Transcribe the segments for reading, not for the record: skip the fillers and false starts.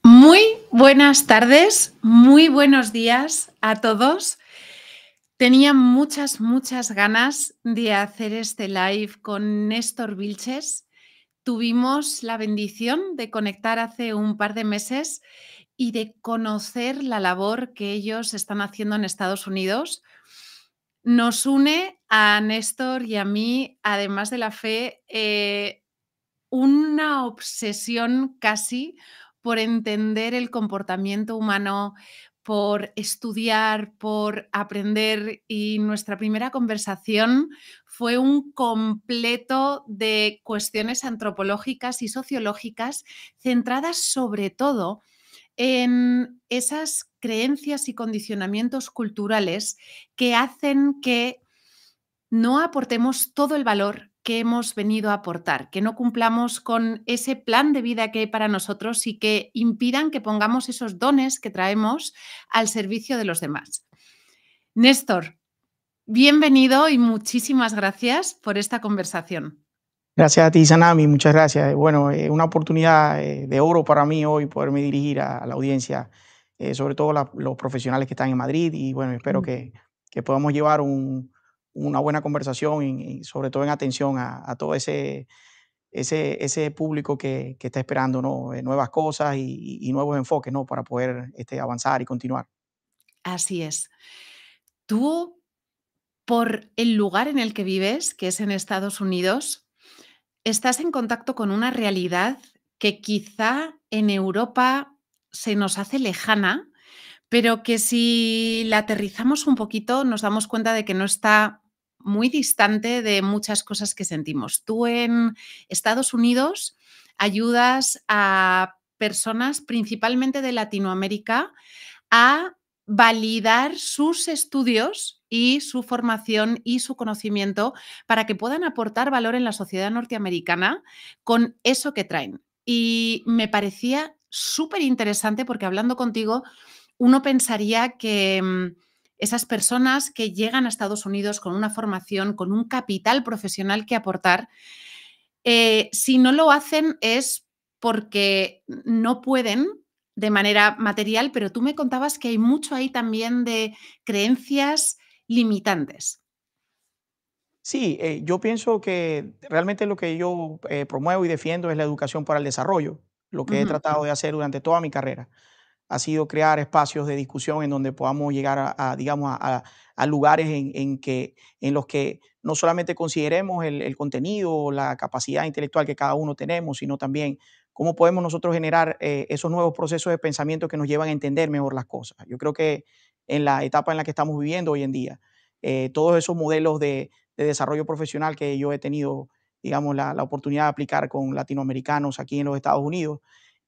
Muy buenas tardes, muy buenos días a todos. Tenía muchas ganas de hacer este live con Néstor Vilches. Tuvimos la bendición de conectar hace un par de meses y de conocer la labor que ellos están haciendo en Estados Unidos. Nos une a Néstor y a mí, además de la fe, una obsesión casi por entender el comportamiento humano, por estudiar, por aprender, y nuestra primera conversación fue un completo de cuestiones antropológicas y sociológicas centradas sobre todo en esas creencias y condicionamientos culturales que hacen que no aportemos todo el valor que hemos venido a aportar, que no cumplamos con ese plan de vida que hay para nosotros y que impidan que pongamos esos dones que traemos al servicio de los demás. Néstor, bienvenido y muchísimas gracias por esta conversación. Gracias a ti, Sanami, muchas gracias. Bueno, una oportunidad de oro para mí hoy poderme dirigir a la audiencia, sobre todo los profesionales que están en Madrid, y bueno, espero que podamos llevar una buena conversación, y sobre todo en atención a todo ese público que está esperando, ¿no? Nuevas cosas y nuevos enfoques, ¿no? Para poder avanzar y continuar. Así es. Tú, por el lugar en el que vives, que es en Estados Unidos, estás en contacto con una realidad que quizá en Europa se nos hace lejana, pero que si la aterrizamos un poquito nos damos cuenta de que no está muy distante de muchas cosas que sentimos. Tú en Estados Unidos ayudas a personas, principalmente de Latinoamérica, a validar sus estudios y su formación y su conocimiento para que puedan aportar valor en la sociedad norteamericana con eso que traen. Y me parecía súper interesante porque hablando contigo, uno pensaría que esas personas que llegan a Estados Unidos con una formación, con un capital profesional que aportar, si no lo hacen es porque no pueden de manera material, pero tú me contabas que hay mucho ahí también de creencias limitantes. Sí, yo pienso que realmente lo que yo promuevo y defiendo es la educación para el desarrollo. Lo que he Ujú. tratado de hacer durante toda mi carrera ha sido crear espacios de discusión en donde podamos llegar digamos, a lugares en los que no solamente consideremos el contenido o la capacidad intelectual que cada uno tenemos, sino también cómo podemos nosotros generar esos nuevos procesos de pensamiento que nos llevan a entender mejor las cosas. Yo creo que en la etapa en la que estamos viviendo hoy en día, todos esos modelos de desarrollo profesional que yo he tenido, digamos, la oportunidad de aplicar con latinoamericanos aquí en los Estados Unidos,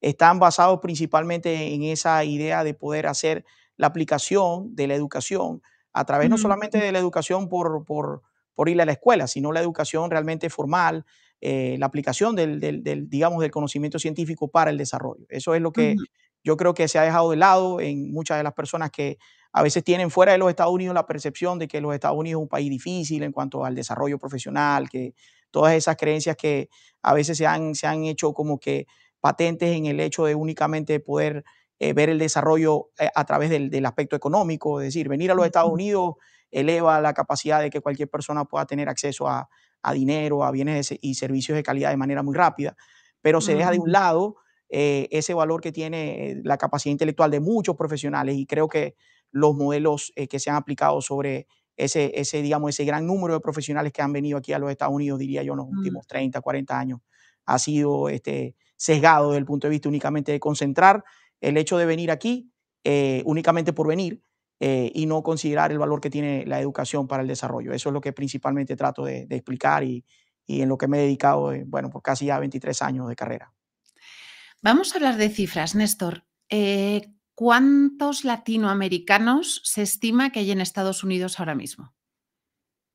están basados principalmente en esa idea de poder hacer la aplicación de la educación a través no Mm, solamente de la educación por ir a la escuela, sino la educación realmente formal, la aplicación digamos, del conocimiento científico para el desarrollo. Eso es lo que ujú. yo creo que se ha dejado de lado en muchas de las personas que a veces tienen fuera de los Estados Unidos la percepción de que los Estados Unidos es un país difícil en cuanto al desarrollo profesional, que todas esas creencias que a veces se han hecho como que patentes en el hecho de únicamente poder ver el desarrollo a través del aspecto económico, es decir, venir a los Estados Unidos eleva la capacidad de que cualquier persona pueda tener acceso a dinero, a bienes y servicios de calidad de manera muy rápida, pero se deja de un lado ese valor que tiene la capacidad intelectual de muchos profesionales, y creo que los modelos que se han aplicado sobre digamos, ese gran número de profesionales que han venido aquí a los Estados Unidos, diría yo, en los Mm. últimos 30, 40 años, ha sido sesgado desde el punto de vista únicamente de concentrar el hecho de venir aquí únicamente por venir, y no considerar el valor que tiene la educación para el desarrollo. Eso es lo que principalmente trato de explicar, y en lo que me he dedicado, bueno, por casi ya 23 años de carrera. Vamos a hablar de cifras, Néstor. ¿Cuántos latinoamericanos se estima que hay en Estados Unidos ahora mismo?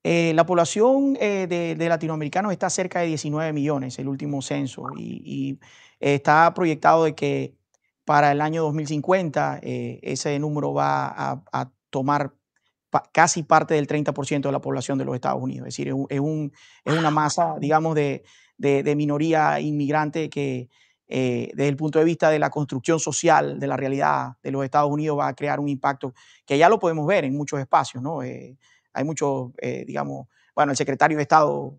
La población de latinoamericanos está cerca de 19 millones, el último censo, y está proyectado de que para el año 2050 ese número va a tomar casi parte del 30% de la población de los Estados Unidos. Es decir, es una masa, digamos, de minoría inmigrante desde el punto de vista de la construcción social de la realidad de los Estados Unidos va a crear un impacto que ya lo podemos ver en muchos espacios, ¿no? Hay muchos, digamos, bueno, el secretario de Estado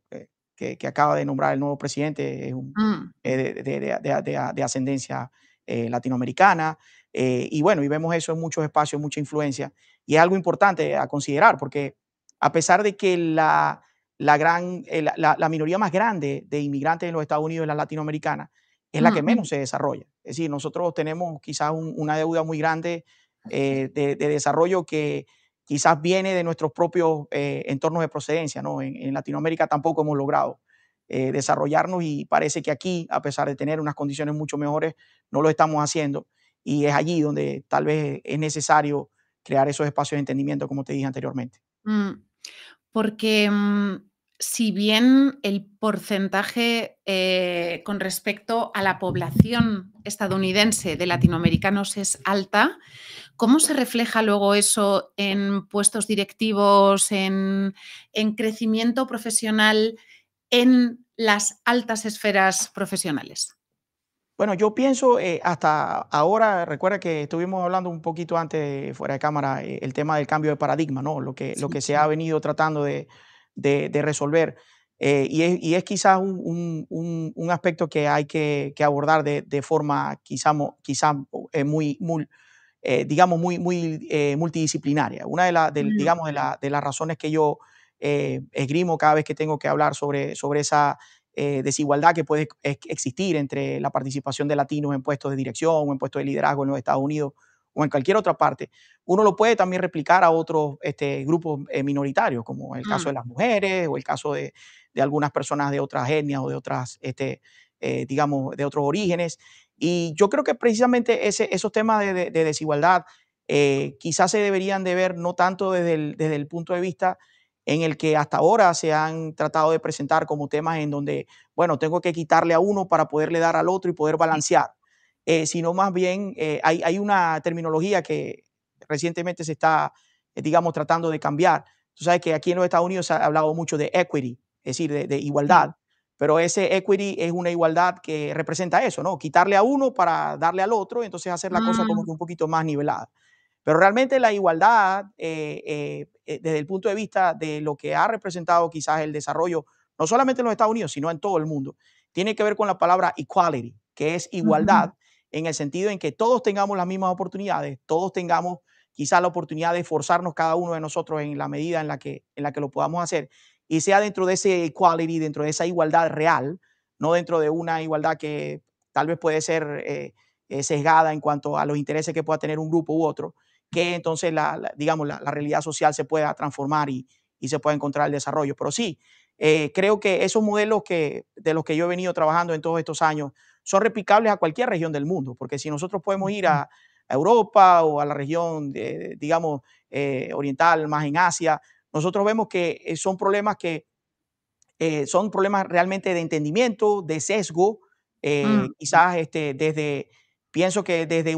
que acaba de nombrar el nuevo presidente es Mm, de ascendencia latinoamericana. Y bueno, y vemos eso en muchos espacios, mucha influencia. Y es algo importante a considerar, porque a pesar de que la minoría más grande de inmigrantes en los Estados Unidos es la latinoamericana, es la que mm, menos se desarrolla. Es decir, nosotros tenemos quizás una deuda muy grande de desarrollo que quizás viene de nuestros propios entornos de procedencia, ¿no? En Latinoamérica tampoco hemos logrado desarrollarnos y parece que aquí, a pesar de tener unas condiciones mucho mejores, no lo estamos haciendo. Y es allí donde tal vez es necesario crear esos espacios de entendimiento, como te dije anteriormente. mm. Porque, si bien el porcentaje, con respecto a la población estadounidense de latinoamericanos es alta, ¿cómo se refleja luego eso en puestos directivos, en crecimiento profesional, en las altas esferas profesionales? Bueno, yo pienso hasta ahora, recuerda que estuvimos hablando un poquito antes, fuera de cámara, el tema del cambio de paradigma, ¿no? Lo Sí. que se ha venido tratando de resolver. Y es quizás un aspecto que hay que abordar de forma quizá digamos, muy multidisciplinaria. Una Mm, digamos, de las razones que yo esgrimo cada vez que tengo que hablar sobre esa desigualdad que puede existir entre la participación de latinos en puestos de dirección o en puestos de liderazgo en los Estados Unidos o en cualquier otra parte, uno lo puede también replicar a otros grupos minoritarios, como el caso mm, de las mujeres o el caso de algunas personas de otras etnias o de otras, digamos, de otros orígenes. Y yo creo que precisamente esos temas de desigualdad quizás se deberían de ver no tanto desde el punto de vista en el que hasta ahora se han tratado de presentar como temas en donde, bueno, tengo que quitarle a uno para poderle dar al otro y poder sí. balancear, sino más bien hay una terminología que recientemente se está, digamos, tratando de cambiar. Tú sabes que aquí en los Estados Unidos se ha hablado mucho de equity, es decir, de Sí. igualdad, pero ese equity es una igualdad que representa eso, ¿no? Quitarle a uno para darle al otro, entonces hacer la cosa como Mm, que un poquito más nivelada. Pero realmente la igualdad, desde el punto de vista de lo que ha representado quizás el desarrollo, no solamente en los Estados Unidos, sino en todo el mundo, tiene que ver con la palabra equality, que es ujú. igualdad en el sentido en que todos tengamos las mismas oportunidades, todos tengamos quizás la oportunidad de esforzarnos cada uno de nosotros en la medida en la que lo podamos hacer, y sea dentro de ese equality, dentro de esa igualdad real, no dentro de una igualdad que tal vez puede ser sesgada en cuanto a los intereses que pueda tener un grupo u otro, que entonces digamos, la realidad social se pueda transformar y se pueda encontrar el desarrollo. Pero sí, creo que esos modelos de los que yo he venido trabajando en todos estos años son replicables a cualquier región del mundo, porque si nosotros podemos ir a Europa o a la región, digamos, oriental, más en Asia, nosotros vemos que son problemas realmente de entendimiento, de sesgo, Mm, quizás pienso que desde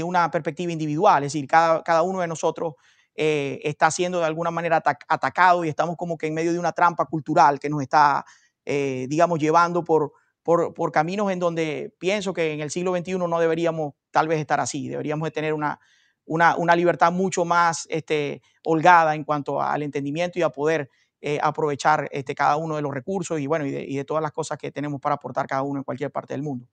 una perspectiva individual, es decir, cada uno de nosotros está siendo de alguna manera atacado y estamos como que en medio de una trampa cultural que nos está, digamos, llevando por caminos en donde pienso que en el siglo XXI no deberíamos tal vez estar así, deberíamos de tener una libertad mucho más holgada en cuanto al entendimiento y a poder aprovechar cada uno de los recursos y bueno, y de todas las cosas que tenemos para aportar cada uno en cualquier parte del mundo.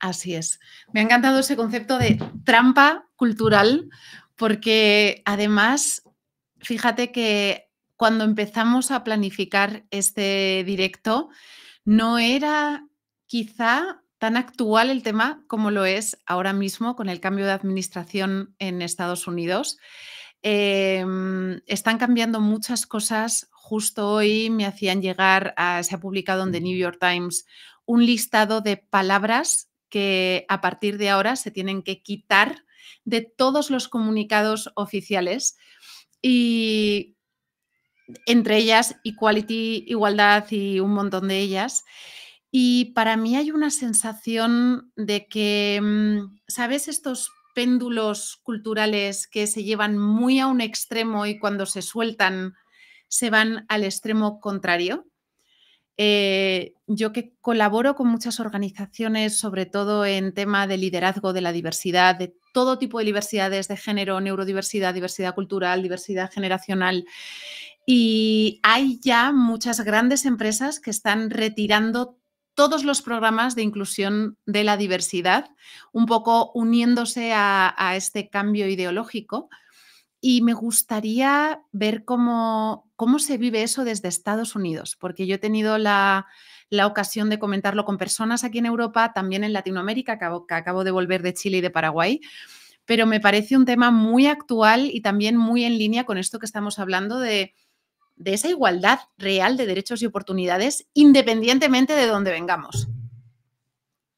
así es. Me ha encantado ese concepto de trampa cultural, porque además, fíjate que cuando empezamos a planificar este directo, no era quizá tan actual el tema como lo es ahora mismo con el cambio de administración en Estados Unidos. Están cambiando muchas cosas. Justo hoy me hacían llegar, se ha publicado en The New York Times un listado de palabras que a partir de ahora se tienen que quitar de todos los comunicados oficiales y entre ellas equality, igualdad y un montón de ellas. Y para mí hay una sensación de que, ¿sabes? Estos péndulos culturales que se llevan muy a un extremo y cuando se sueltan se van al extremo contrario. Yo que colaboro con muchas organizaciones, sobre todo en tema de liderazgo de la diversidad, de todo tipo de diversidades de género, neurodiversidad, diversidad cultural, diversidad generacional. Y hay ya muchas grandes empresas que están retirando todos los programas de inclusión de la diversidad, un poco uniéndose a este cambio ideológico. Y me gustaría ver cómo se vive eso desde Estados Unidos, porque yo he tenido la ocasión de comentarlo con personas aquí en Europa, también en Latinoamérica, que acabo de volver de Chile y de Paraguay, pero me parece un tema muy actual y también muy en línea con esto que estamos hablando de esa igualdad real de derechos y oportunidades, independientemente de dónde vengamos.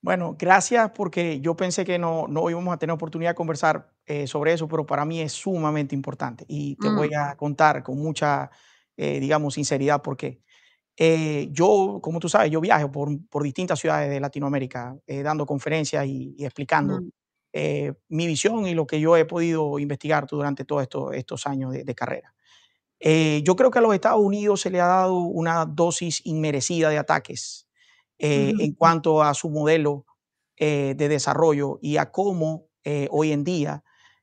Bueno, gracias porque yo pensé que no íbamos a tener oportunidad de conversar sobre eso, pero para mí es sumamente importante y te voy Mm, a contar con mucha, digamos, sinceridad porque yo, como tú sabes, yo viajo por distintas ciudades de Latinoamérica dando conferencias y explicando mm, mi visión y lo que yo he podido investigar durante todos estos años de carrera. Yo creo que a los Estados Unidos se le ha dado una dosis inmerecida de ataques en ujú, cuanto a su modelo de desarrollo y a cómo hoy en día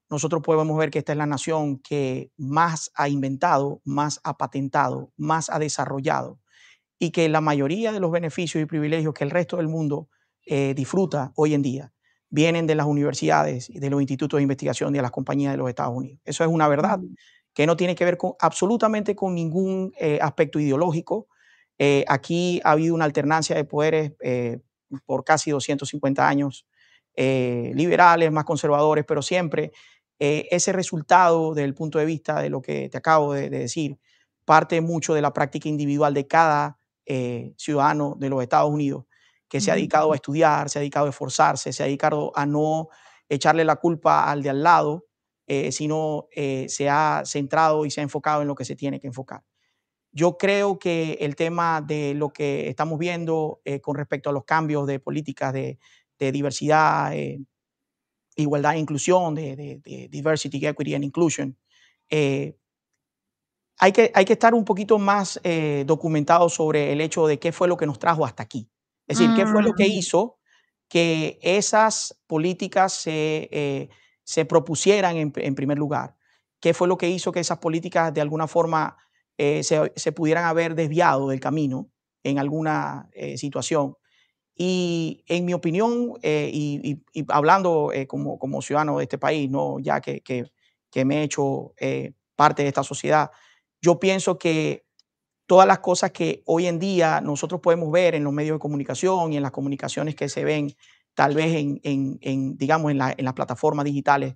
nosotros podemos ver que esta es la nación que más ha inventado, más ha patentado, más ha desarrollado y que la mayoría de los beneficios y privilegios que el resto del mundo disfruta hoy en día vienen de las universidades y de los institutos de investigación y de las compañías de los Estados Unidos. Eso es una verdad mm, que no tiene que ver absolutamente con ningún aspecto ideológico. Aquí ha habido una alternancia de poderes por casi 250 años, liberales, más conservadores, pero siempre ese resultado desde el punto de vista de lo que te acabo de decir parte mucho de la práctica individual de cada ciudadano de los Estados Unidos que se ha ujú, dedicado a estudiar, se ha dedicado a esforzarse, se ha dedicado a no echarle la culpa al de al lado, sino se ha centrado y se ha enfocado en lo que se tiene que enfocar. Yo creo que el tema de lo que estamos viendo con respecto a los cambios de políticas de diversidad, igualdad e inclusión, de diversity, equity and inclusion, eh, hay que estar un poquito más documentado sobre el hecho de qué fue lo que nos trajo hasta aquí. Es decir, qué fue lo que mm, hizo que esas políticas se propusieran en primer lugar. ¿Qué fue lo que hizo que esas políticas de alguna forma se pudieran haber desviado del camino en alguna situación? Y en mi opinión, y hablando como ciudadano de este país, ¿no? Ya que me he hecho parte de esta sociedad, yo pienso que todas las cosas que hoy en día nosotros podemos ver en los medios de comunicación y en las comunicaciones que se ven tal vez digamos, en las plataformas digitales,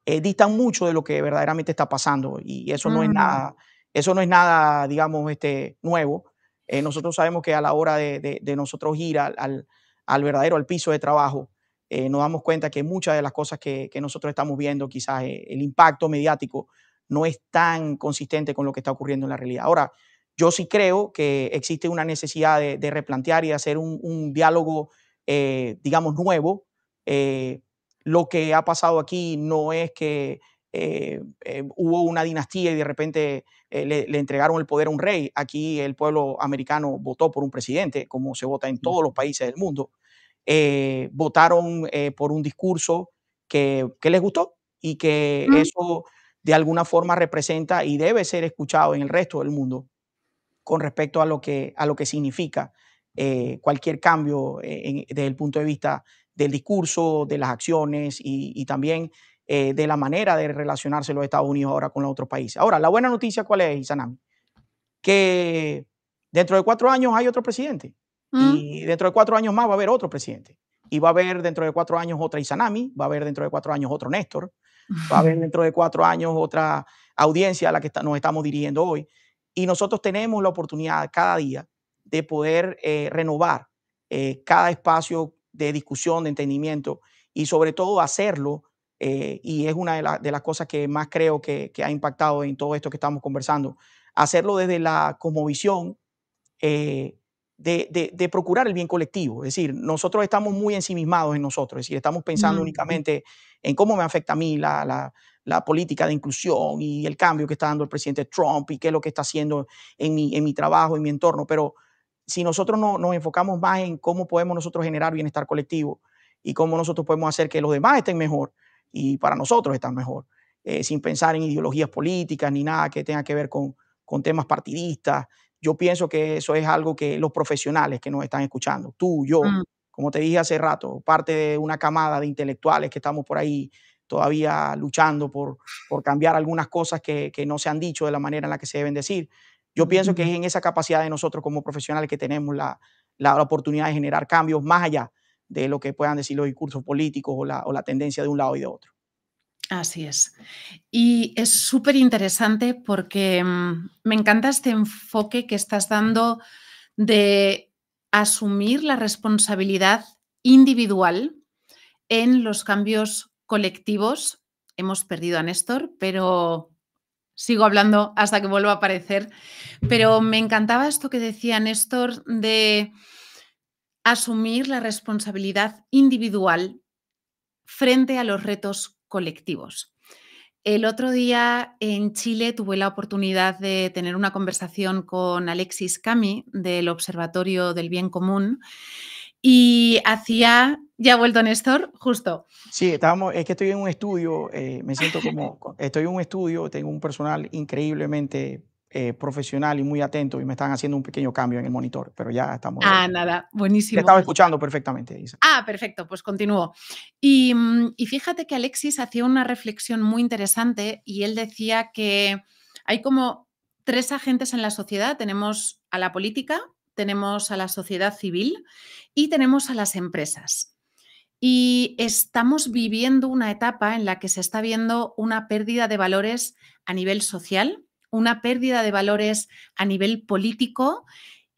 distan mucho de lo que verdaderamente está pasando y mm, eso no es nada, digamos, nuevo. Nosotros sabemos que a la hora de nosotros ir al piso de trabajo, nos damos cuenta que muchas de las cosas que nosotros estamos viendo, quizás el impacto mediático no es tan consistente con lo que está ocurriendo en la realidad. Ahora, yo sí creo que existe una necesidad de replantear y de hacer un diálogo, digamos, nuevo. Eh, lo que ha pasado aquí no es que hubo una dinastía y de repente le entregaron el poder a un rey. Aquí el pueblo americano votó por un presidente, como se vota en todos los países del mundo. Votaron por un discurso que les gustó y que mm. eso de alguna forma representa y debe ser escuchado en el resto del mundo con respecto a lo que significa cualquier cambio desde el punto de vista del discurso, de las acciones y también de la manera de relacionarse los Estados Unidos ahora con los otros países. Ahora, la buena noticia, ¿cuál es, Isanami? Que dentro de 4 años hay otro presidente Mm, y dentro de 4 años más va a haber otro presidente. Y va a haber dentro de 4 años otra Isanami, va a haber dentro de 4 años otro Néstor, va a haber dentro de 4 años otra audiencia a la que nos estamos dirigiendo hoy. Y nosotros tenemos la oportunidad cada día de poder renovar cada espacio de discusión, de entendimiento y sobre todo hacerlo. Y es una de las cosas que más creo que ha impactado en todo esto que estamos conversando, hacerlo desde la cosmovisión eh, de procurar el bien colectivo. Es decir, nosotros estamos muy ensimismados en nosotros, es decir, estamos pensando mm, únicamente en cómo me afecta a mí la política de inclusión y el cambio que está dando el presidente Trump y qué es lo que está haciendo en mi trabajo, en mi entorno, pero si nosotros no, nos enfocamos más en cómo podemos nosotros generar bienestar colectivo y cómo nosotros podemos hacer que los demás estén mejor y para nosotros están mejor, sin pensar en ideologías políticas ni nada que tenga que ver con temas partidistas. Yo pienso que eso es algo que los profesionales que nos están escuchando, tú, yo, mm, como te dije hace rato, parte de una camada de intelectuales que estamos por ahí todavía luchando por cambiar algunas cosas que no se han dicho de la manera en la que se deben decir. Yo pienso que ujú. es en esa capacidad de nosotros como profesionales que tenemos la oportunidad de generar cambios más allá de lo que puedan decir los discursos políticos o la tendencia de un lado y de otro. Así es. Y es súper interesante porque me encanta este enfoque que estás dando de asumir la responsabilidad individual en los cambios colectivos. Hemos perdido a Néstor, pero sigo hablando hasta que vuelva a aparecer. Pero me encantaba esto que decía Néstor de asumir la responsabilidad individual frente a los retos colectivos. El otro día en Chile tuve la oportunidad de tener una conversación con Alexis Cami del Observatorio del Bien Común y hacía, ya ha vuelto Néstor, justo. Sí, estábamos, es que estoy en un estudio, me siento como, estoy en un estudio, tengo un personal increíblemente profesional y muy atento y me están haciendo un pequeño cambio en el monitor, pero ya estamos de Ah, vuelta. nada, Te buenísimo. estaba escuchando perfectamente, Isa. Ah, perfecto, pues continúo. Y fíjate que Alexis hacía una reflexión muy interesante y él decía que hay como tres agentes en la sociedad. Tenemos a la política, tenemos a la sociedad civil y tenemos a las empresas. Y estamos viviendo una etapa en la que se está viendo una pérdida de valores a nivel social, una pérdida de valores a nivel político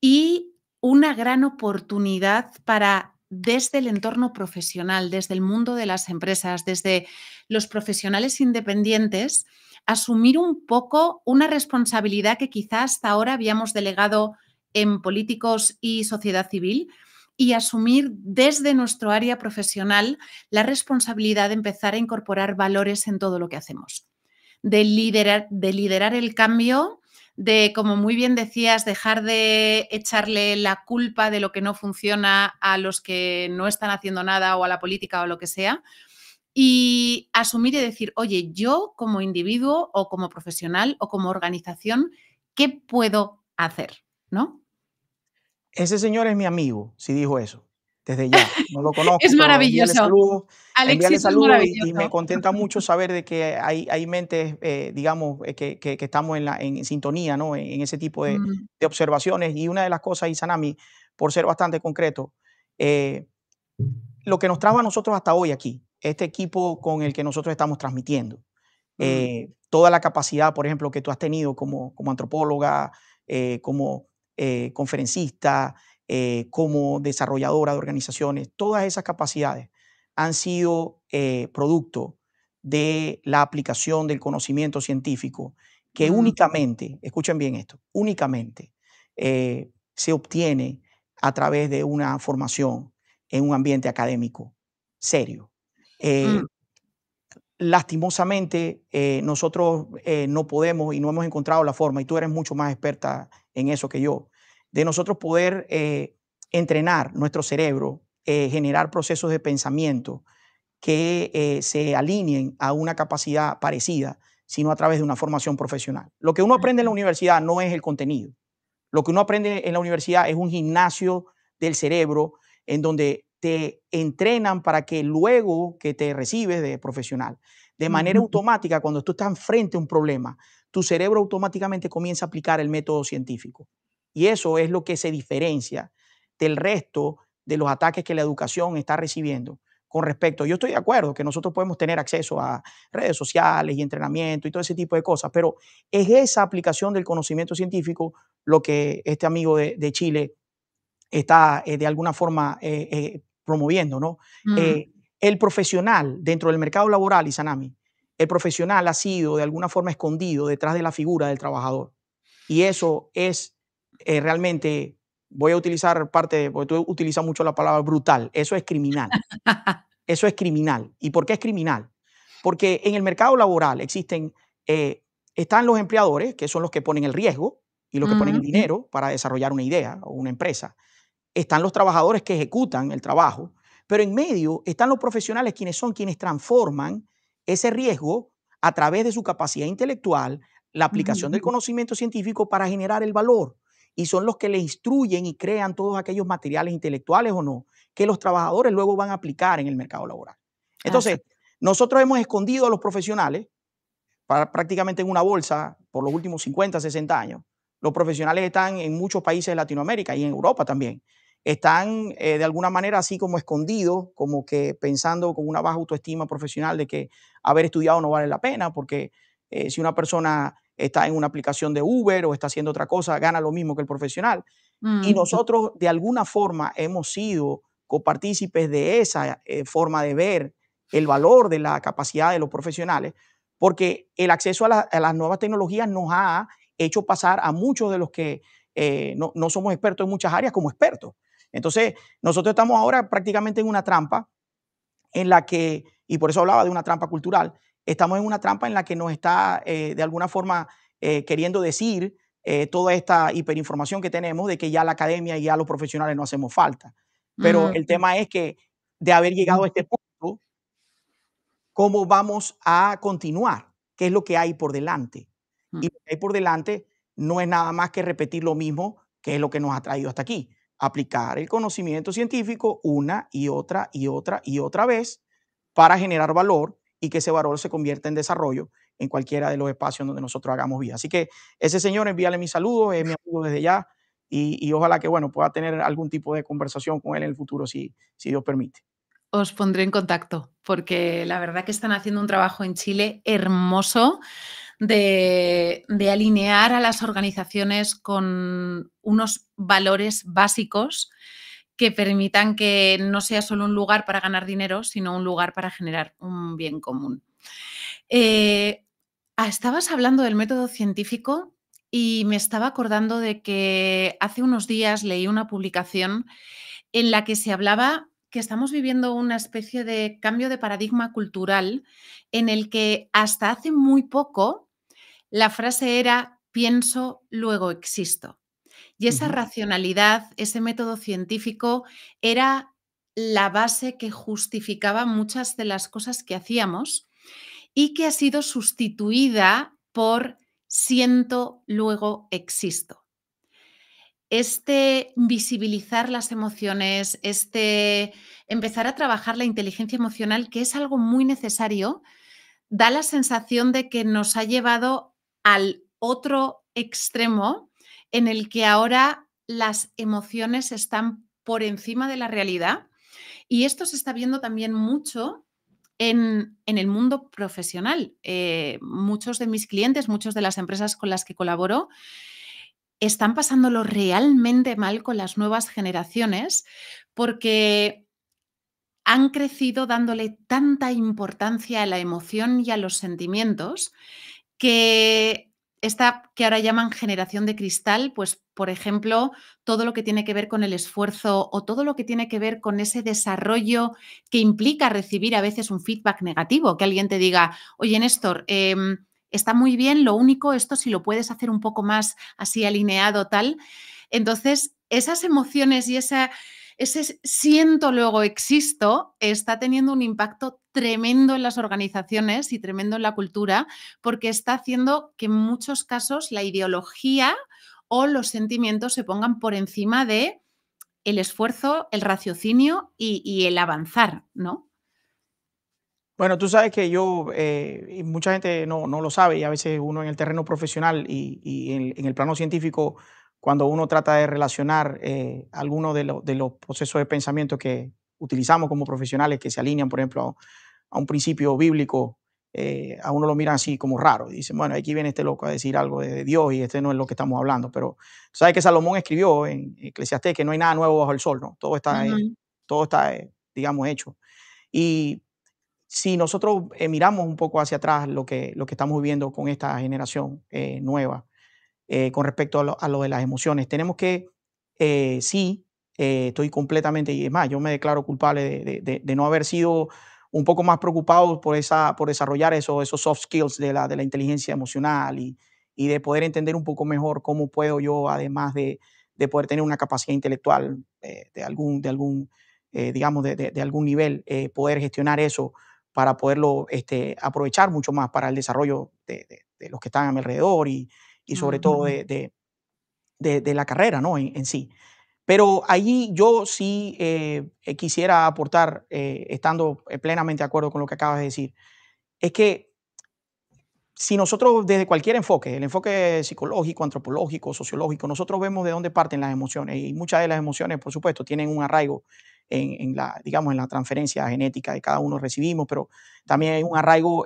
y una gran oportunidad para, desde el entorno profesional, desde el mundo de las empresas, desde los profesionales independientes, asumir un poco una responsabilidad que quizás hasta ahora habíamos delegado en políticos y sociedad civil y asumir desde nuestro área profesional la responsabilidad de empezar a incorporar valores en todo lo que hacemos, de liderar el cambio, de, como muy bien decías, dejar de echarle la culpa de lo que no funciona a los que no están haciendo nada o a la política o lo que sea, y asumir y decir, oye, yo como individuo o como profesional o como organización, ¿qué puedo hacer? ¿No? Ese señor es mi amigo, si dijo eso, desde ya. No lo conozco, Es pero maravilloso. envíale Alexis es saludos y me maravilloso. contenta mucho saber de que hay mentes, digamos, que estamos en sintonía, ¿no? En ese tipo Mm, de observaciones. Y una de las cosas, Isanami, por ser bastante concreto, eh, lo que nos trajo a nosotros hasta hoy aquí, este equipo con el que nosotros estamos transmitiendo, mm, toda la capacidad, por ejemplo, que tú has tenido como antropóloga, como conferencista, como desarrolladora de organizaciones, todas esas capacidades han sido producto de la aplicación del conocimiento científico que mm, únicamente, escuchen bien esto, únicamente se obtiene a través de una formación en un ambiente académico serio. mm, Eh, Lastimosamente, nosotros no podemos y no hemos encontrado la forma, y tú eres mucho más experta en eso que yo, de nosotros poder entrenar nuestro cerebro, generar procesos de pensamiento que se alineen a una capacidad parecida, sino a través de una formación profesional. Lo que uno aprende en la universidad no es el contenido. Lo que uno aprende en la universidad es un gimnasio del cerebro en donde te entrenan para que luego que te recibes de profesional, de manera ujú. automática, cuando tú estás frente a un problema, tu cerebro automáticamente comienza a aplicar el método científico. Y eso es lo que se diferencia del resto de los ataques que la educación está recibiendo con respecto. Yo estoy de acuerdo que nosotros podemos tener acceso a redes sociales y entrenamiento y todo ese tipo de cosas, pero es esa aplicación del conocimiento científico lo que este amigo de Chile está de alguna forma promoviendo, ¿no? Mm, Eh, el profesional dentro del mercado laboral, Isanami, el profesional ha sido de alguna forma escondido detrás de la figura del trabajador. Y eso es realmente, voy a utilizar parte, porque tú utilizas mucho la palabra brutal, eso es criminal. Eso es criminal. ¿Y por qué es criminal? Porque en el mercado laboral existen, están los empleadores, que son los que ponen el riesgo, y los que ponen el Mm, dinero para desarrollar una idea o una empresa. Están los trabajadores que ejecutan el trabajo, pero en medio están los profesionales quienes son quienes transforman ese riesgo a través de su capacidad intelectual, la aplicación ujú. del conocimiento científico para generar el valor. Y son los que le instruyen y crean todos aquellos materiales intelectuales o no, que los trabajadores luego van a aplicar en el mercado laboral. Exacto. Entonces, nosotros hemos escondido a los profesionales prácticamente en una bolsa por los últimos 50, 60 años. Los profesionales están en muchos países de Latinoamérica y en Europa también. Están de alguna manera así como escondidos, como que pensando con una baja autoestima profesional de que haber estudiado no vale la pena, porque si una persona está en una aplicación de Uber o está haciendo otra cosa, gana lo mismo que el profesional. Y Mm, nosotros de alguna forma hemos sido copartícipes de esa forma de ver el valor de la capacidad de los profesionales, porque el acceso a las nuevas tecnologías nos ha hecho pasar a muchos de los que no somos expertos en muchas áreas como expertos. Entonces, nosotros estamos ahora prácticamente en una trampa en la que, y por eso hablaba de una trampa cultural, estamos en una trampa en la que nos está de alguna forma queriendo decir toda esta hiperinformación que tenemos de que ya la academia y ya los profesionales no hacemos falta. Pero el mm, tema es que de haber llegado a este punto, ¿cómo vamos a continuar? ¿Qué es lo que hay por delante? Y mm. lo que hay por delante no es nada más que repetir lo mismo que es lo que nos ha traído hasta aquí. Aplicar el conocimiento científico una y otra y otra y otra vez para generar valor y que ese valor se convierta en desarrollo en cualquiera de los espacios donde nosotros hagamos vida. Así que ese señor, envíale mis saludos, es mi amigo desde ya y ojalá que bueno, pueda tener algún tipo de conversación con él en el futuro si Dios permite. Os pondré en contacto, porque la verdad que están haciendo un trabajo en Chile hermoso de alinear a las organizaciones con unos valores básicos que permitan que no sea solo un lugar para ganar dinero, sino un lugar para generar un bien común. Eh, Estabas hablando del método científico y me estaba acordando de que hace unos días leí una publicación en la que se hablaba que estamos viviendo una especie de cambio de paradigma cultural en el que hasta hace muy poco la frase era pienso, luego existo. Y esa Ujú. racionalidad, ese método científico, era la base que justificaba muchas de las cosas que hacíamos y que ha sido sustituida por siento, luego existo. Este visibilizar las emociones, este empezar a trabajar la inteligencia emocional, que es algo muy necesario, da la sensación de que nos ha llevado al otro extremo en el que ahora las emociones están por encima de la realidad. Y esto se está viendo también mucho en el mundo profesional. Muchos de mis clientes, muchas de las empresas con las que colaboro, están pasándolo realmente mal con las nuevas generaciones porque han crecido dándole tanta importancia a la emoción y a los sentimientos que esta que ahora llaman generación de cristal, pues, por ejemplo, todo lo que tiene que ver con el esfuerzo o todo lo que tiene que ver con ese desarrollo que implica recibir a veces un feedback negativo, que alguien te diga, oye, Néstor, está muy bien, lo único, esto si lo puedes hacer un poco más así alineado, tal. Entonces, esas emociones y ese siento, luego existo, está teniendo un impacto tremendo en las organizaciones y tremendo en la cultura, porque está haciendo que en muchos casos la ideología o los sentimientos se pongan por encima de el esfuerzo, el raciocinio y el avanzar, ¿no? Bueno, tú sabes que yo, y mucha gente no lo sabe, y a veces uno en el terreno profesional y en el plano científico, cuando uno trata de relacionar algunos de los procesos de pensamiento que utilizamos como profesionales que se alinean, por ejemplo, a un principio bíblico, a uno lo miran así como raro. Y dicen, bueno, aquí viene este loco a decir algo de Dios y este no es lo que estamos hablando. Pero sabes que Salomón escribió en Eclesiastés que no hay nada nuevo bajo el sol, ¿no? Ujú. Todo está digamos, hecho. Y si nosotros miramos un poco hacia atrás lo que estamos viviendo con esta generación nueva, con respecto a lo de las emociones, tenemos que, sí, estoy completamente, y es más, yo me declaro culpable de no haber sido un poco más preocupado por desarrollar esos soft skills de la inteligencia emocional y de poder entender un poco mejor cómo puedo yo, además de poder tener una capacidad intelectual digamos, de algún nivel, poder gestionar eso para poderlo aprovechar mucho más para el desarrollo de los que están a mi alrededor y sobre todo de la carrera, ¿no? En sí. Pero allí yo sí quisiera aportar, estando plenamente de acuerdo con lo que acabas de decir, es que si nosotros desde cualquier enfoque, el enfoque psicológico, antropológico, sociológico, nosotros vemos de dónde parten las emociones y muchas de las emociones, por supuesto, tienen un arraigo en la, digamos, en la transferencia genética de cada uno recibimos, pero también hay un arraigo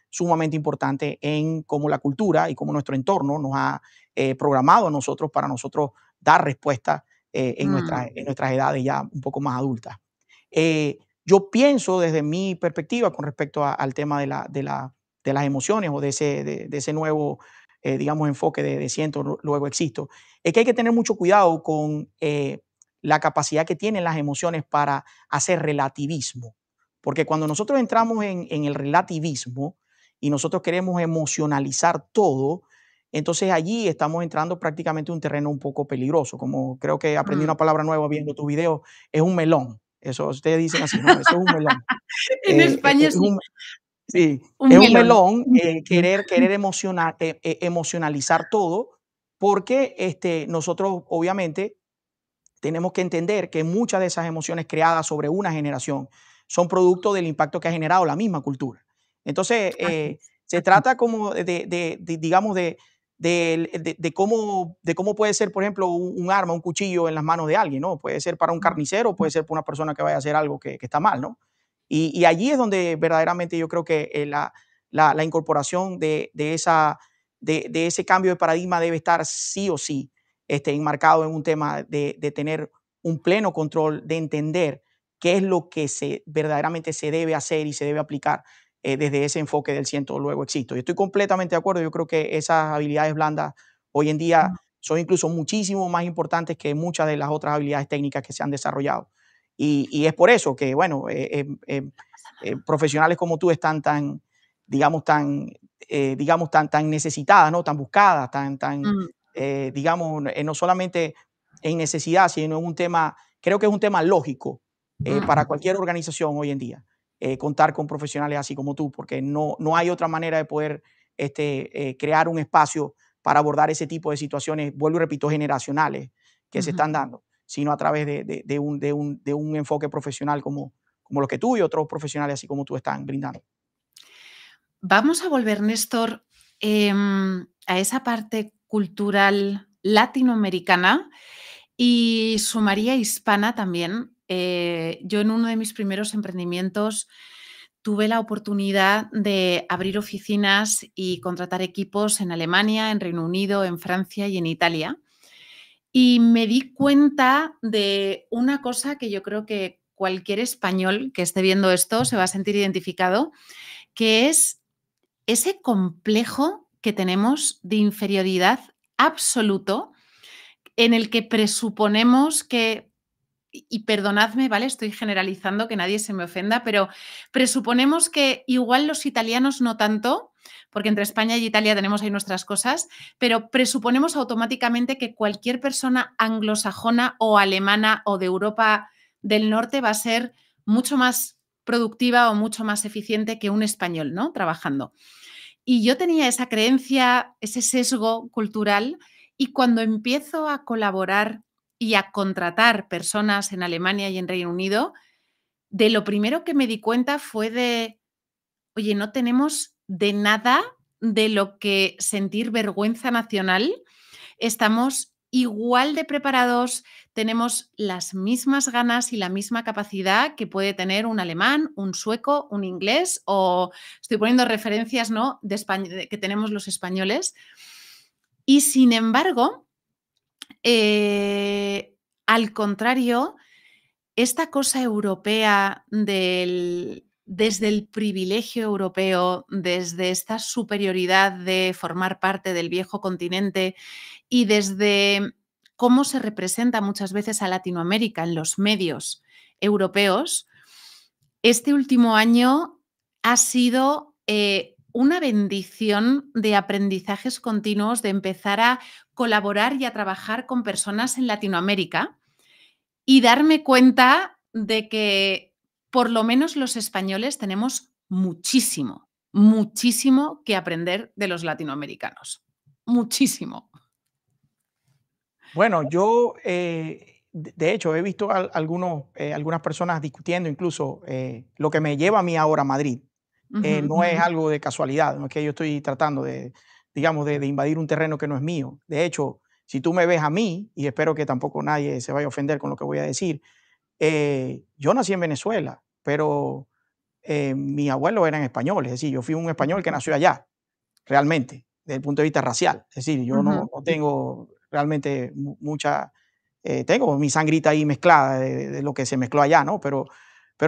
sumamente importante en cómo la cultura y cómo nuestro entorno nos ha programado a nosotros para nosotros dar respuesta en nuestras edades ya un poco más adultas. Yo pienso desde mi perspectiva con respecto al tema de las emociones o de ese nuevo, digamos, enfoque de siento, luego existo, es que hay que tener mucho cuidado con la capacidad que tienen las emociones para hacer relativismo. Porque cuando nosotros entramos en el relativismo y nosotros queremos emocionalizar todo, entonces allí estamos entrando prácticamente en un terreno un poco peligroso. Como creo que aprendí una palabra nueva viendo tu video, es un melón. Eso ustedes dicen así, ¿no? Eso es un melón. En España Es sí, un, Sí, un es un melón. melón, querer emocionalizar todo, porque nosotros obviamente tenemos que entender que muchas de esas emociones creadas sobre una generación son producto del impacto que ha generado la misma cultura. Entonces, Así es. se trata como digamos, de cómo puede ser, por ejemplo, un arma, un cuchillo en las manos de alguien, ¿no? Puede ser para un carnicero, puede ser para una persona que vaya a hacer algo que está mal, ¿no? Y allí es donde verdaderamente yo creo que la incorporación de ese cambio de paradigma debe estar sí o sí enmarcado en un tema de tener un pleno control, de entender qué es lo que verdaderamente se debe hacer y se debe aplicar desde ese enfoque del siento, luego existo. Y estoy completamente de acuerdo, yo creo que esas habilidades blandas hoy en día son incluso muchísimo más importantes que muchas de las otras habilidades técnicas que se han desarrollado. Y es por eso que, bueno, profesionales como tú están digamos, tan necesitadas, ¿no? Tan buscadas, Mm, digamos, no solamente en necesidad, sino en un tema, creo que es un tema lógico mm. para cualquier organización hoy en día, contar con profesionales así como tú, porque no hay otra manera de poder crear un espacio para abordar ese tipo de situaciones, vuelvo y repito, generacionales que se Ujú. están dando, sino a través de un enfoque profesional como lo que tú y otros profesionales así como tú están brindando. Vamos a volver, Néstor, a esa parte cultural latinoamericana y sumaría hispana también. Yo en uno de mis primeros emprendimientos tuve la oportunidad de abrir oficinas y contratar equipos en Alemania, en Reino Unido, en Francia y en Italia. Y me di cuenta de una cosa que yo creo que cualquier español que esté viendo esto se va a sentir identificado, que es ese complejo que tenemos de inferioridad absoluto en el que presuponemos que, y perdonadme, ¿vale? Estoy generalizando, que nadie se me ofenda, pero presuponemos que igual los italianos no tanto, porque entre España y Italia tenemos ahí nuestras cosas, pero presuponemos automáticamente que cualquier persona anglosajona o alemana o de Europa del Norte va a ser mucho más productiva o mucho más eficiente que un español, ¿no? Trabajando. Y yo tenía esa creencia, ese sesgo cultural, y cuando empiezo a colaborar y a contratar personas en Alemania y en Reino Unido, de lo primero que me di cuenta fue de, oye, no tenemos de nada de lo que sentir vergüenza nacional, estamos igual de preparados, tenemos las mismas ganas y la misma capacidad que puede tener un alemán, un sueco, un inglés, o estoy poniendo referencias, ¿no?, que tenemos los españoles. Y sin embargo, al contrario, esta cosa europea desde el privilegio europeo, desde esta superioridad de formar parte del viejo continente y desde cómo se representa muchas veces a Latinoamérica en los medios europeos, este último año ha sido una bendición de aprendizajes continuos, de empezar a colaborar y a trabajar con personas en Latinoamérica y darme cuenta de que por lo menos los españoles tenemos muchísimo, muchísimo que aprender de los latinoamericanos. Muchísimo. Bueno, yo, de hecho, he visto algunas personas discutiendo incluso lo que me lleva a mí ahora a Madrid. Ujú. No es algo de casualidad, no es que yo estoy tratando de, digamos, de invadir un terreno que no es mío. De hecho, si tú me ves a mí, y espero que tampoco nadie se vaya a ofender con lo que voy a decir, yo nací en Venezuela, pero mis abuelos eran españoles, es decir, yo fui un español que nació allá, realmente, desde el punto de vista racial. Es decir, yo Ujú. no tengo realmente mucha, tengo mi sangrita ahí mezclada de lo que se mezcló allá, ¿no? Pero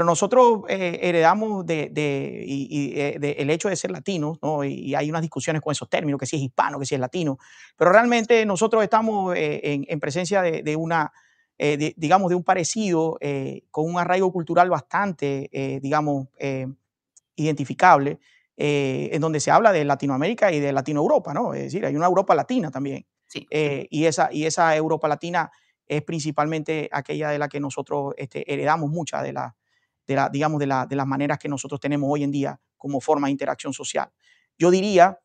nosotros heredamos el hecho de ser latinos, ¿no? Y hay unas discusiones con esos términos, que si es hispano, que si es latino, pero realmente nosotros estamos en presencia de una, digamos, de un parecido con un arraigo cultural bastante, digamos, identificable, en donde se habla de Latinoamérica y de Latinoeuropa, ¿no? Es decir, hay una Europa latina también. Sí. Y esa Europa latina es principalmente aquella de la que nosotros heredamos muchas digamos, de las maneras que nosotros tenemos hoy en día como forma de interacción social. Yo diría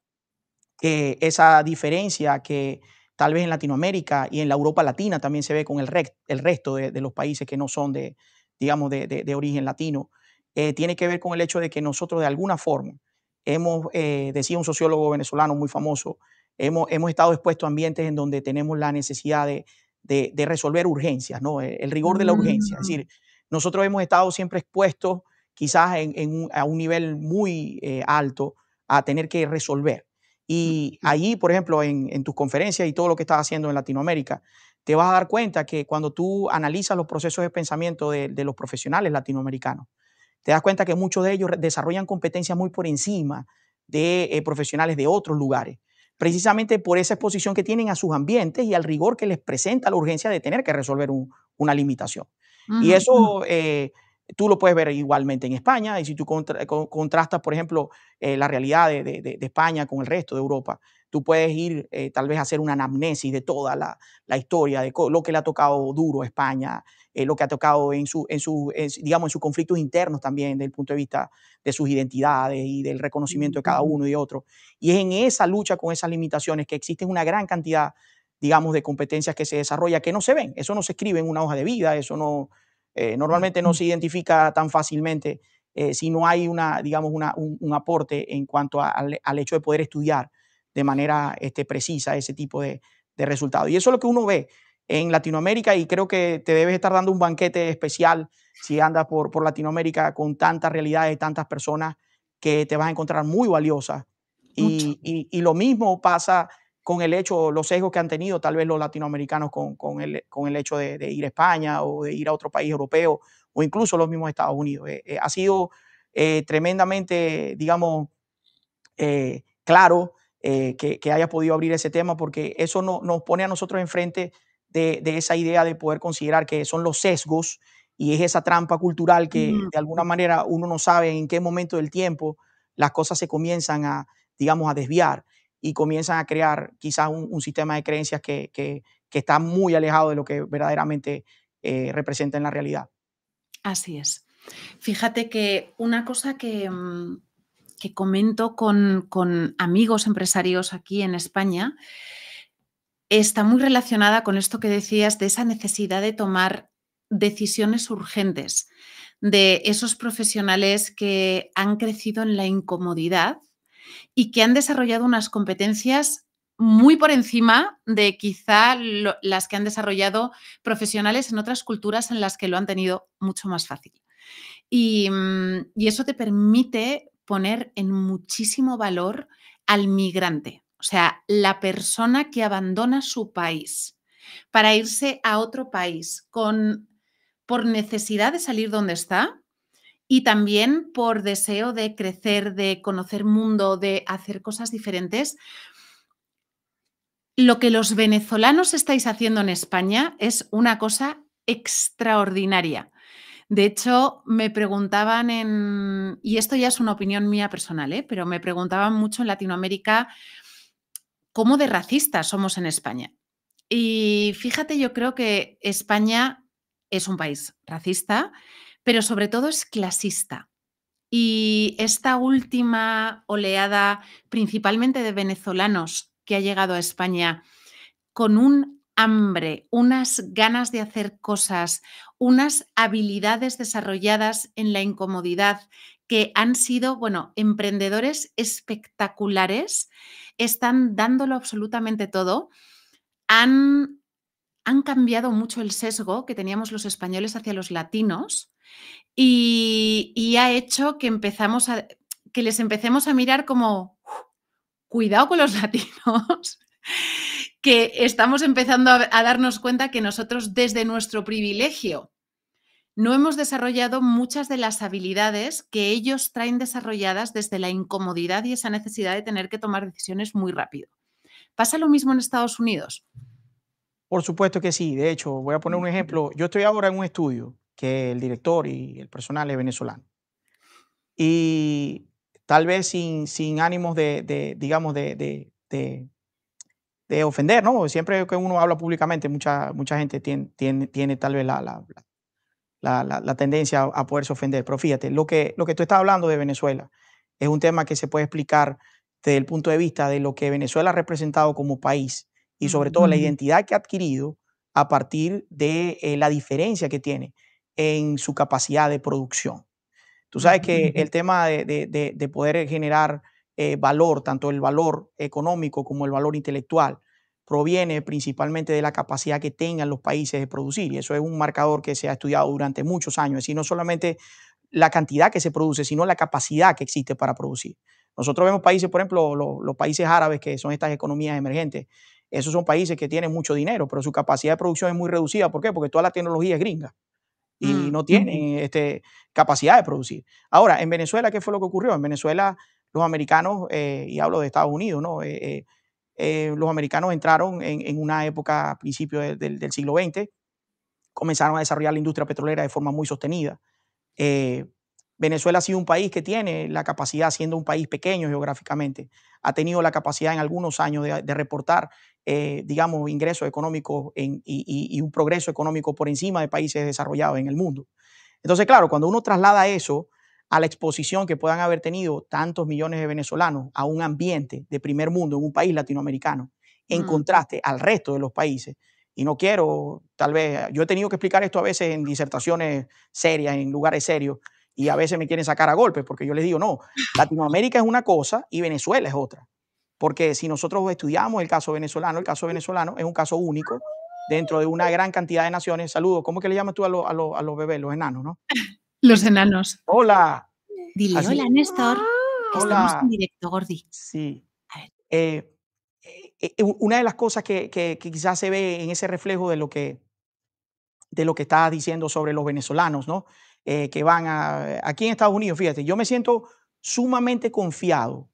que esa diferencia que tal vez en Latinoamérica y en la Europa latina también se ve con el resto de los países que no son de, digamos, de origen latino, tiene que ver con el hecho de que nosotros de alguna forma hemos, decía un sociólogo venezolano muy famoso, hemos estado expuestos a ambientes en donde tenemos la necesidad de resolver urgencias, ¿no? El rigor de la urgencia. Es Mm. decir, nosotros hemos estado siempre expuestos quizás a un nivel muy alto a tener que resolver. Y Ujú. allí, por ejemplo, en tus conferencias y todo lo que estás haciendo en Latinoamérica, te vas a dar cuenta que cuando tú analizas los procesos de pensamiento de los profesionales latinoamericanos, te das cuenta que muchos de ellos desarrollan competencias muy por encima de profesionales de otros lugares, Sí. precisamente por esa exposición que tienen a sus ambientes y al rigor que les presenta la urgencia de tener que resolver una limitación. Y Ujú, ujú. eso tú lo puedes ver igualmente en España, y si tú contrastas, por ejemplo, la realidad de España con el resto de Europa, tú puedes ir tal vez a hacer una anamnesis de toda la historia, de lo que le ha tocado duro a España, lo que ha tocado digamos, en sus conflictos internos también, desde el punto de vista de sus identidades y del reconocimiento de cada uno y de otro. Y es en esa lucha con esas limitaciones que existen una gran cantidad, digamos, de competencias que se desarrolla que no se ven. Eso no se escribe en una hoja de vida, eso no, normalmente no se identifica tan fácilmente si no hay digamos, un aporte en cuanto al hecho de poder estudiar de manera precisa ese tipo de resultados. Y eso es lo que uno ve en Latinoamérica, y creo que te debes estar dando un banquete especial si andas por Latinoamérica con tantas realidades, tantas personas que te vas a encontrar muy valiosas. Mucho. Y lo mismo pasa con el hecho, los sesgos que han tenido tal vez los latinoamericanos con el hecho de ir a España o de ir a otro país europeo o incluso los mismos Estados Unidos. Ha sido tremendamente, digamos, claro que haya podido abrir ese tema, porque eso nos pone a nosotros enfrente de esa idea de poder considerar que son los sesgos y es esa trampa cultural que Mm. de alguna manera uno no sabe en qué momento del tiempo las cosas se comienzan a, digamos, a desviar y comienzan a crear quizás un sistema de creencias que está muy alejado de lo que verdaderamente representa en la realidad. Así es. Fíjate que una cosa que comento con amigos empresarios aquí en España está muy relacionada con esto que decías de esa necesidad de tomar decisiones urgentes, de esos profesionales que han crecido en la incomodidad y que han desarrollado unas competencias muy por encima de quizá las que han desarrollado profesionales en otras culturas en las que lo han tenido mucho más fácil. Y eso te permite poner en muchísimo valor al migrante, o sea, la persona que abandona su país para irse a otro país por necesidad de salir donde está y también por deseo de crecer, de conocer mundo, de hacer cosas diferentes. Lo que los venezolanos estáis haciendo en España es una cosa extraordinaria. De hecho, me preguntaban y esto ya es una opinión mía personal, pero me preguntaban mucho en Latinoamérica cómo de racistas somos en España. Y fíjate, yo creo que España es un país racista, pero sobre todo es clasista. Y esta última oleada, principalmente de venezolanos que ha llegado a España con un hambre, unas ganas de hacer cosas, unas habilidades desarrolladas en la incomodidad que han sido, bueno, emprendedores espectaculares, están dándolo absolutamente todo, han, han cambiado mucho el sesgo que teníamos los españoles hacia los latinos y ha hecho que les empecemos a mirar como, cuidado con los latinos, que estamos empezando a darnos cuenta que nosotros desde nuestro privilegio no hemos desarrollado muchas de las habilidades que ellos traen desarrolladas desde la incomodidad y esa necesidad de tener que tomar decisiones muy rápido. ¿Pasa lo mismo en Estados Unidos? Por supuesto que sí. De hecho, voy a poner un ejemplo. Yo estoy ahora en un estudio que el director y el personal es venezolano. Y tal vez sin ánimos digamos, de ofender, ¿no? Siempre que uno habla públicamente, mucha gente tiene tal vez la tendencia a poderse ofender. Pero fíjate, lo que tú estás hablando de Venezuela es un tema que se puede explicar desde el punto de vista de lo que Venezuela ha representado como país y sobre todo la identidad que ha adquirido a partir de la diferencia que tiene en su capacidad de producción. Tú sabes que el tema de poder generar valor, tanto el valor económico como el valor intelectual, proviene principalmente de la capacidad que tengan los países de producir. Y eso es un marcador que se ha estudiado durante muchos años. Es decir, no solamente la cantidad que se produce, sino la capacidad que existe para producir. Nosotros vemos países, por ejemplo, los países árabes, que son estas economías emergentes. Esos son países que tienen mucho dinero, pero su capacidad de producción es muy reducida. ¿Por qué? Porque toda la tecnología es gringa y no tienen capacidad de producir. Ahora, en Venezuela, ¿qué fue lo que ocurrió? En Venezuela, los americanos, y hablo de Estados Unidos, ¿no? Los americanos entraron en una época a principios del siglo XX, comenzaron a desarrollar la industria petrolera de forma muy sostenida. Eh, Venezuela ha sido un país que tiene la capacidad, siendo un país pequeño geográficamente, ha tenido la capacidad en algunos años de reportar, digamos, ingresos económicos y un progreso económico por encima de países desarrollados en el mundo. Entonces, claro, cuando uno traslada eso a la exposición que puedan haber tenido tantos millones de venezolanos a un ambiente de primer mundo en un país latinoamericano, en contraste al resto de los países, y no quiero, tal vez, yo he tenido que explicar esto a veces en disertaciones serias, en lugares serios, y a veces me quieren sacar a golpes, porque yo les digo, no, Latinoamérica es una cosa y Venezuela es otra. Porque si nosotros estudiamos el caso venezolano es un caso único dentro de una gran cantidad de naciones. Saludos, ¿cómo que le llamas tú a los bebés, los enanos, no? Los enanos. Hola, Dile así, hola, Néstor, que estamos en hola, directo, Gordi. sí. A ver. Eh, una de las cosas que quizás se ve en ese reflejo de lo que estás diciendo sobre los venezolanos, ¿no? Que van aquí en Estados Unidos, fíjate, yo me siento sumamente confiado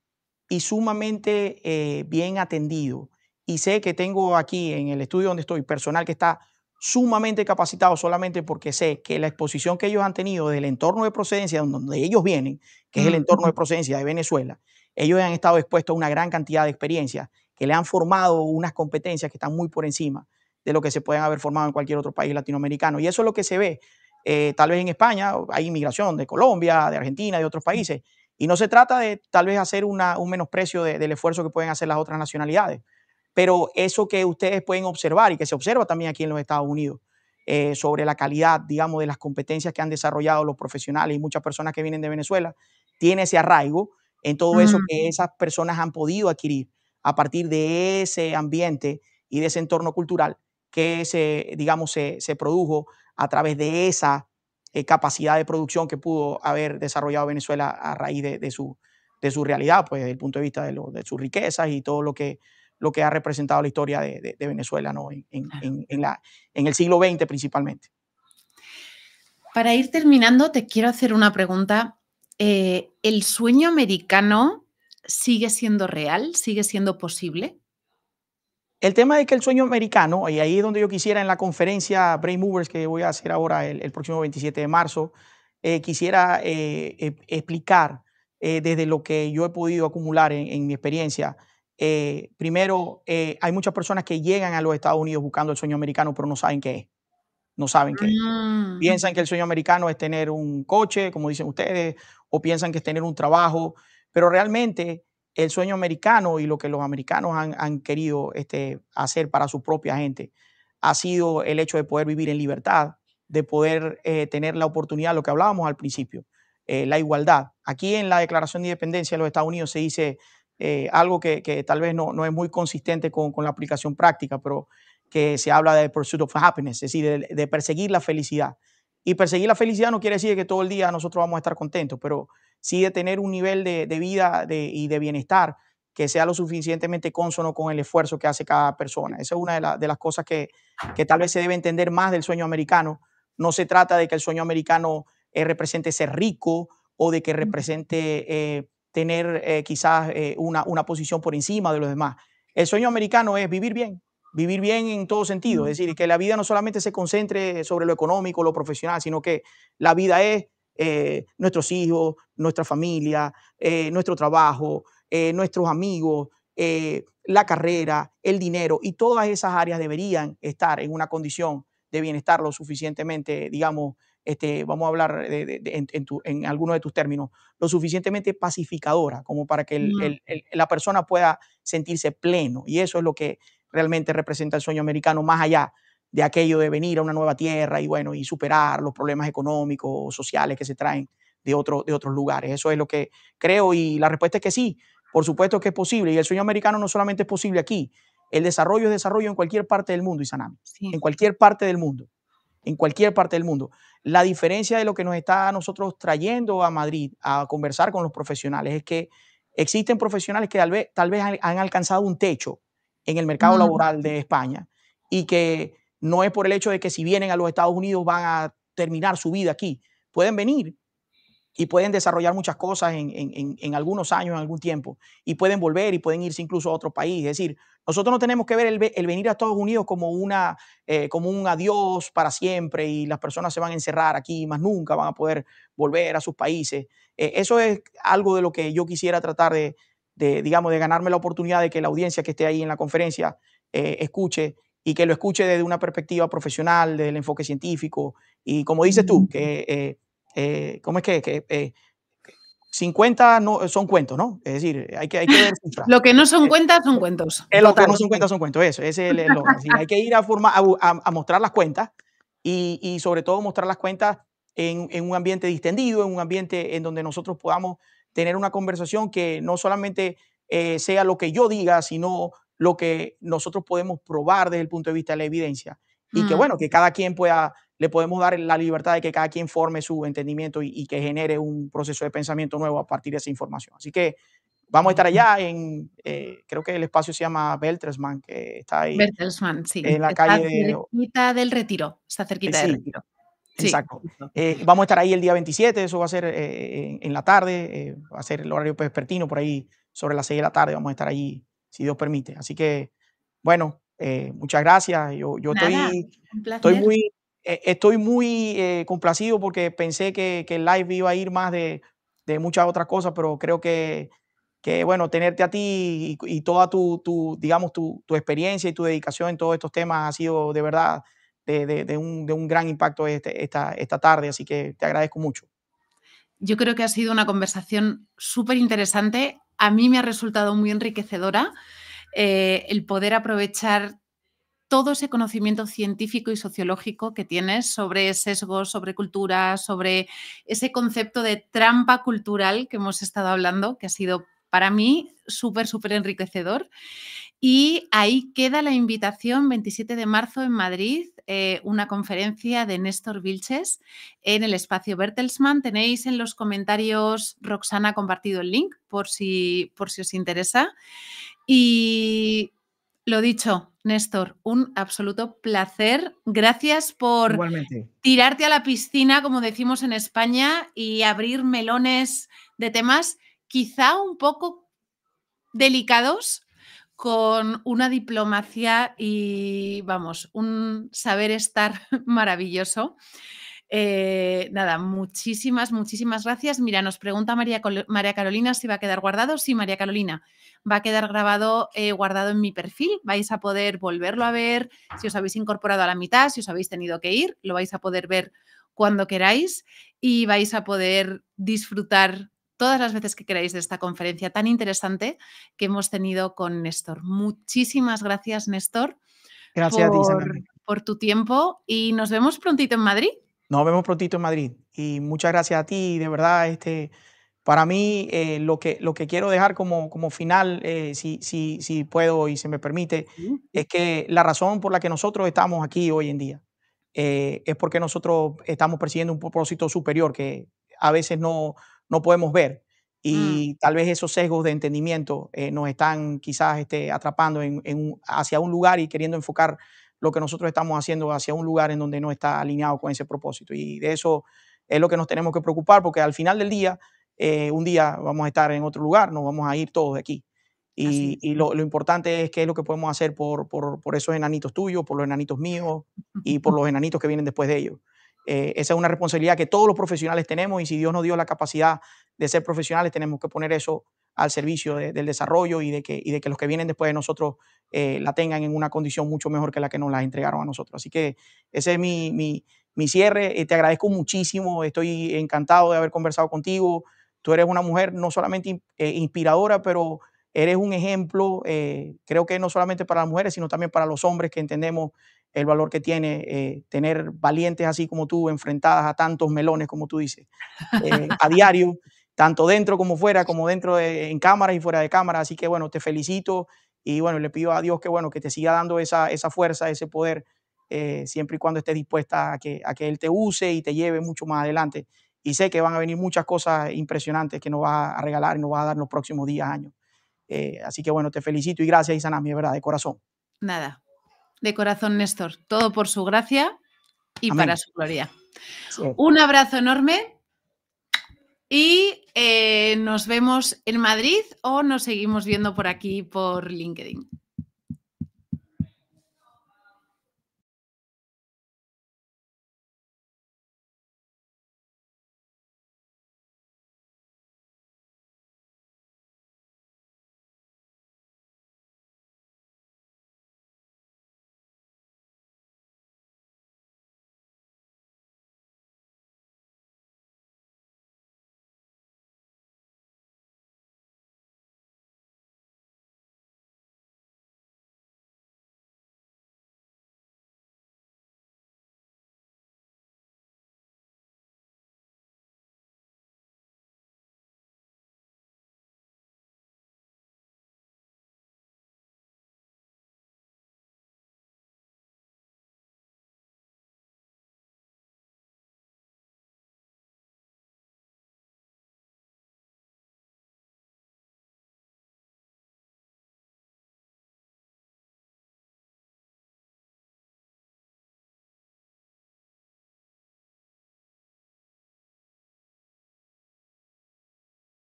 y sumamente bien atendido. Y sé que tengo aquí en el estudio donde estoy personal que está sumamente capacitado solamente porque sé que la exposición que ellos han tenido del entorno de procedencia donde ellos vienen, que es el entorno de procedencia de Venezuela, ellos han estado expuestos a una gran cantidad de experiencias que le han formado unas competencias que están muy por encima de lo que se pueden haber formado en cualquier otro país latinoamericano. Y eso es lo que se ve. Tal vez en España hay inmigración de Colombia, de Argentina, de otros países. Y no se trata de tal vez hacer un menosprecio del esfuerzo que pueden hacer las otras nacionalidades. Pero eso que ustedes pueden observar y que se observa también aquí en los Estados Unidos, sobre la calidad, digamos, de las competencias que han desarrollado los profesionales y muchas personas que vienen de Venezuela, tiene ese arraigo en todo eso que esas personas han podido adquirir a partir de ese ambiente y de ese entorno cultural que digamos, se produjo a través de esa capacidad de producción que pudo haber desarrollado Venezuela a raíz de su realidad, pues desde el punto de vista de sus riquezas y todo lo que ha representado la historia de Venezuela, ¿no? En el siglo XX principalmente. Para ir terminando, te quiero hacer una pregunta. ¿El sueño americano sigue siendo real? ¿Sigue siendo posible? El tema de que el sueño americano, y ahí es donde yo quisiera en la conferencia Brain Movers que voy a hacer ahora el próximo 27 de marzo, quisiera explicar desde lo que yo he podido acumular en mi experiencia. Primero, hay muchas personas que llegan a los Estados Unidos buscando el sueño americano, pero no saben qué es. No saben qué es. Mm, Piensan que el sueño americano es tener un coche, como dicen ustedes, o piensan que es tener un trabajo, pero realmente el sueño americano y lo que los americanos han querido hacer para su propia gente ha sido el hecho de poder vivir en libertad, de poder tener la oportunidad, lo que hablábamos al principio, la igualdad. Aquí en la Declaración de Independencia de los Estados Unidos se dice algo que tal vez no es muy consistente con la aplicación práctica, pero que se habla de pursuit of happiness, es decir, de perseguir la felicidad. Y perseguir la felicidad no quiere decir que todo el día nosotros vamos a estar contentos, pero sí de tener un nivel de vida y de bienestar que sea lo suficientemente cónsono con el esfuerzo que hace cada persona. Esa es una de las cosas que tal vez se debe entender más del sueño americano. No se trata de que el sueño americano represente ser rico o de que represente tener quizás una posición por encima de los demás. El sueño americano es vivir bien en todo sentido, mm, es decir, que la vida no solamente se concentre sobre lo económico, lo profesional, sino que la vida es nuestros hijos, nuestra familia, nuestro trabajo, nuestros amigos, la carrera, el dinero, y todas esas áreas deberían estar en una condición de bienestar lo suficientemente, digamos, vamos a hablar en algunos de tus términos, lo suficientemente pacificadora como para que mm. la persona pueda sentirse pleno. Y eso es lo que realmente representa el sueño americano, más allá de aquello de venir a una nueva tierra y bueno, y superar los problemas económicos o sociales que se traen de otros lugares. Eso es lo que creo y la respuesta es que sí, por supuesto que es posible. Y el sueño americano no solamente es posible aquí, el desarrollo es desarrollo en cualquier parte del mundo, Isanami, en Sí. cualquier parte del mundo, en cualquier parte del mundo. La diferencia de lo que nos está a nosotros trayendo a Madrid a conversar con los profesionales es que existen profesionales que tal vez han alcanzado un techo en el mercado Mm, laboral de España y que no es por el hecho de que si vienen a los Estados Unidos van a terminar su vida aquí. Pueden venir y pueden desarrollar muchas cosas en algunos años, en algún tiempo, y pueden volver y pueden irse incluso a otro país. Es decir, nosotros no tenemos que ver el venir a Estados Unidos como un adiós para siempre y las personas se van a encerrar aquí, más nunca van a poder volver a sus países. Eso es algo de lo que yo quisiera tratar digamos, de ganarme la oportunidad de que la audiencia que esté ahí en la conferencia escuche y que lo escuche desde una perspectiva profesional, desde el enfoque científico. Y como dices tú, que ¿cómo es que 50 no, son cuentos, ¿no? Es decir, hay que ver cifras. lo que no son Eh, cuentas, son cuentos. lo que no son Totalmente. cuentas son cuentos, eso, ese es el eslogan. Sí, hay que ir a mostrar las cuentas y sobre todo mostrar las cuentas en un ambiente distendido, en un ambiente en donde nosotros podamos tener una conversación que no solamente sea lo que yo diga, sino lo que nosotros podemos probar desde el punto de vista de la evidencia. Y que Mm. bueno, que cada quien pueda, le podemos dar la libertad de que cada quien forme su entendimiento y que genere un proceso de pensamiento nuevo a partir de esa información. Así que vamos a estar allá creo que el espacio se llama Bertelsmann, que está ahí Bertelsmann, sí, en la está calle de... cerquita del Retiro, está cerquita de Sí, Retiro. Sí, exacto. justo. Vamos a estar ahí el día 27, eso va a ser en la tarde, va a ser el horario vespertino, por ahí sobre las 6 de la tarde vamos a estar allí, si Dios permite. Así que, bueno, muchas gracias. Yo Nada, un estoy placer. muy, estoy muy complacido porque pensé que el live iba a ir más de muchas otras cosas, pero creo que bueno, tenerte a ti y toda digamos, tu experiencia y tu dedicación en todos estos temas ha sido de verdad de un gran impacto esta tarde, así que te agradezco mucho. Yo creo que ha sido una conversación súper interesante. A mí me ha resultado muy enriquecedora el poder aprovechar todo ese conocimiento científico y sociológico que tienes sobre sesgos, sobre cultura, sobre ese concepto de trampa cultural que hemos estado hablando, que ha sido para mí súper, súper enriquecedor. Y ahí queda la invitación, 27 de marzo en Madrid, una conferencia de Néstor Vilches en el espacio Bertelsmann. Tenéis en los comentarios, Roxana ha compartido el link por si os interesa. Y lo dicho, Néstor, un absoluto placer. Gracias por Igualmente. tirarte a la piscina, como decimos en España, y abrir melones de temas quizá un poco delicados, con una diplomacia y, vamos, un saber estar maravilloso. Nada, muchísimas, muchísimas gracias. Mira, nos pregunta María Carolina si va a quedar guardado. Sí, María Carolina, va a quedar grabado, guardado en mi perfil. Vais a poder volverlo a ver si os habéis incorporado a la mitad, si os habéis tenido que ir, lo vais a poder ver cuando queráis y vais a poder disfrutar todas las veces que queráis de esta conferencia tan interesante que hemos tenido con Néstor. Muchísimas gracias, Néstor, Gracias a ti, Sanami. por tu tiempo y nos vemos prontito en Madrid. Nos vemos prontito en Madrid y muchas gracias a ti. De verdad, para mí, lo que quiero dejar como final, si puedo y se me permite, es que la razón por la que nosotros estamos aquí hoy en día es porque nosotros estamos persiguiendo un propósito superior que a veces no podemos ver. Mm, Y tal vez esos sesgos de entendimiento nos están quizás atrapando hacia un lugar y queriendo enfocar lo que nosotros estamos haciendo hacia un lugar en donde no está alineado con ese propósito. Y de eso es lo que nos tenemos que preocupar, porque al final del día, un día vamos a estar en otro lugar, nos vamos a ir todos de aquí. así es. Y lo importante es qué es lo que podemos hacer por esos enanitos tuyos, por los enanitos míos y por los enanitos que vienen después de ellos. Esa es una responsabilidad que todos los profesionales tenemos y si Dios nos dio la capacidad de ser profesionales, tenemos que poner eso al servicio del desarrollo y de que los que vienen después de nosotros la tengan en una condición mucho mejor que la que nos la entregaron a nosotros. Así que ese es mi cierre. Te agradezco muchísimo, estoy encantado de haber conversado contigo. Tú eres una mujer no solamente inspiradora, pero eres un ejemplo, creo que no solamente para las mujeres, sino también para los hombres que entendemos el valor que tiene tener valientes así como tú, enfrentadas a tantos melones, como tú dices, a diario, tanto dentro como fuera, como dentro en cámara y fuera de cámara. Así que bueno, te felicito y bueno, le pido a Dios que bueno, que te siga dando esa fuerza, ese poder, siempre y cuando estés dispuesta a que Él te use y te lleve mucho más adelante. Y sé que van a venir muchas cosas impresionantes que nos va a regalar y nos va a dar en los próximos días, años. Así que bueno, te felicito y gracias, Isanami, de verdad, de corazón. Nada, de corazón, Néstor, todo por su gracia y para Amén. su gloria. Así es. Un abrazo enorme y nos vemos en Madrid o nos seguimos viendo por aquí por LinkedIn.